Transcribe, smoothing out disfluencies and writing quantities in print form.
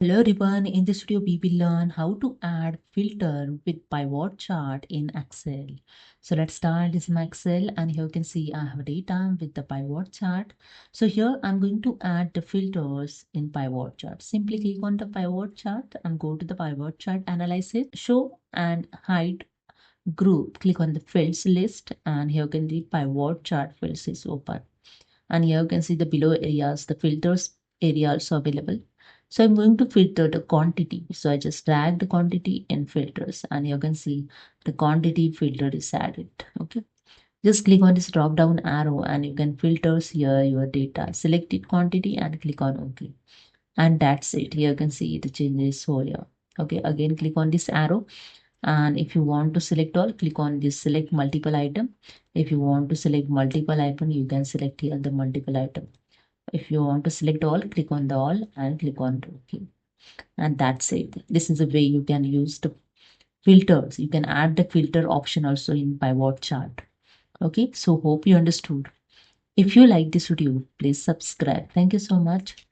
Hello everyone, in this video we will learn how to add filter with pivot chart in Excel. So let's start. This is my Excel and here you can see I have data with the pivot chart. So here I'm going to add the filters in pivot chart. Simply click on the pivot chart and go to the pivot chart analysis, show and hide group. Click on the fields list and here you can see pivot chart fields is open. And here you can see the below areas, the filters area also available. So I'm going to filter the quantity. So I just drag the quantity in filters and you can see the quantity filter is added. Okay. Just click on this drop down arrow and you can filters here your data. Select it quantity and click on OK. And that's it. Here you can see the changes whole here. Okay. Again, click on this arrow. And if you want to select all, click on this select multiple item. If you want to select multiple item, you can select here the multiple item. If you want to select all, click on the all and click on OK. And that's it. This is a way you can use the filters. You can add the filter option also in pivot chart. Okay, so hope you understood. If you like this video, please subscribe. Thank you so much.